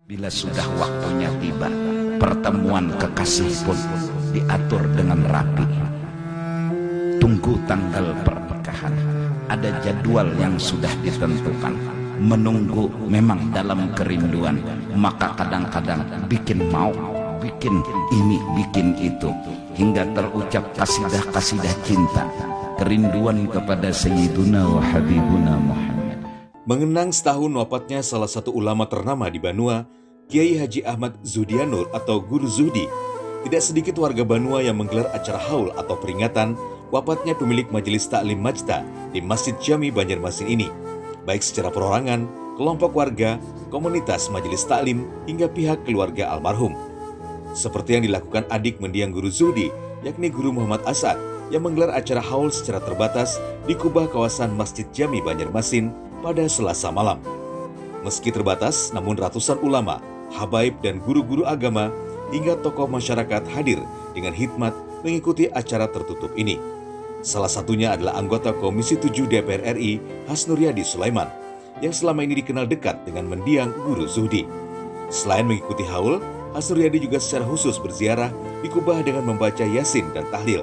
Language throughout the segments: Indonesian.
Bila sudah waktunya tiba, pertemuan kekasih pun diatur dengan rapi. Tunggu tanggal pernikahan, ada jadwal yang sudah ditentukan. Menunggu memang dalam kerinduan, maka kadang-kadang bikin mau, bikin ini, bikin itu, hingga terucap kasidah-kasidah cinta, kerinduan kepada Sayyiduna wa Habibuna Muhammad. Mengenang setahun wafatnya salah satu ulama ternama di Banua, Kiai Haji Ahmad Zuhdianur atau Guru Zuhdi, tidak sedikit warga Banua yang menggelar acara haul atau peringatan wafatnya pemilik Majelis Taklim Majta di Masjid Jami Banjarmasin ini, baik secara perorangan, kelompok warga, komunitas Majelis Taklim, hingga pihak keluarga almarhum. Seperti yang dilakukan adik mendiang Guru Zuhdi, yakni Guru Muhammad Asad, yang menggelar acara haul secara terbatas di kubah kawasan Masjid Jami Banjarmasin pada Selasa malam. Meski terbatas, namun ratusan ulama, habaib dan guru-guru agama hingga tokoh masyarakat hadir dengan hikmat mengikuti acara tertutup ini. Salah satunya adalah anggota Komisi 7 DPR RI Hasnuryadi Sulaiman yang selama ini dikenal dekat dengan mendiang Guru Zuhdi. Selain mengikuti haul, Hasnuryadi juga secara khusus berziarah di kubah dengan membaca Yasin dan tahlil.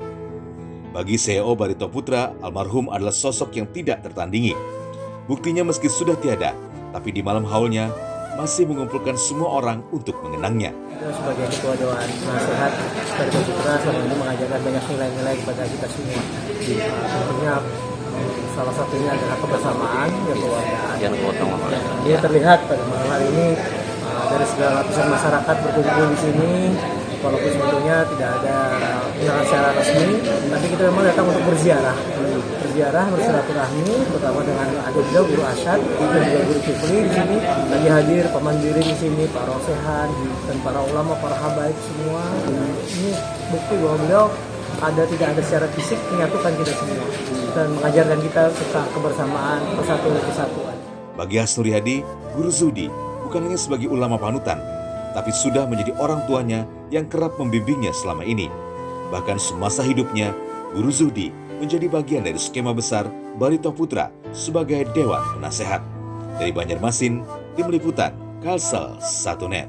Bagi CEO Barito Putra, almarhum adalah sosok yang tidak tertandingi. Buktinya meski sudah tiada, tapi di malam haulnya masih mengumpulkan semua orang untuk mengenangnya. Sebagai Ketua Dewan Nasihat Barito Putra selama ini mengajarkan banyak nilai-nilai kepada kita semua. Tentunya salah satunya adalah kebersamaan, kekeluargaan. Dia terlihat pada malam hari ini dari segala lapisan masyarakat berkumpul di sini. Walaupun sebetulnya tidak ada undangan secara resmi, tapi kita memang datang untuk berziarah, bersilaturahmi, terutama dengan ada juga Guru Asyad dan juga Guru Kifli di sini. Lagi hadir Pak Mandiri di sini, Pak Rosehan dan para ulama, para habaib semua. Ini bukti bahwa beliau tidak ada secara fisik menyatukan kita semua dan mengajarkan kita tentang kebersamaan, kesatuan. Bagi Hasnuryadi, Guru Zuhdi bukan hanya sebagai ulama panutan, tapi sudah menjadi orang tuanya yang kerap membimbingnya selama ini. Bahkan semasa hidupnya, Guru Zuhdi menjadi bagian dari skema besar Barito Putra sebagai Dewan Penasehat. Dari Banjarmasin, tim liputan Kalsel 1net.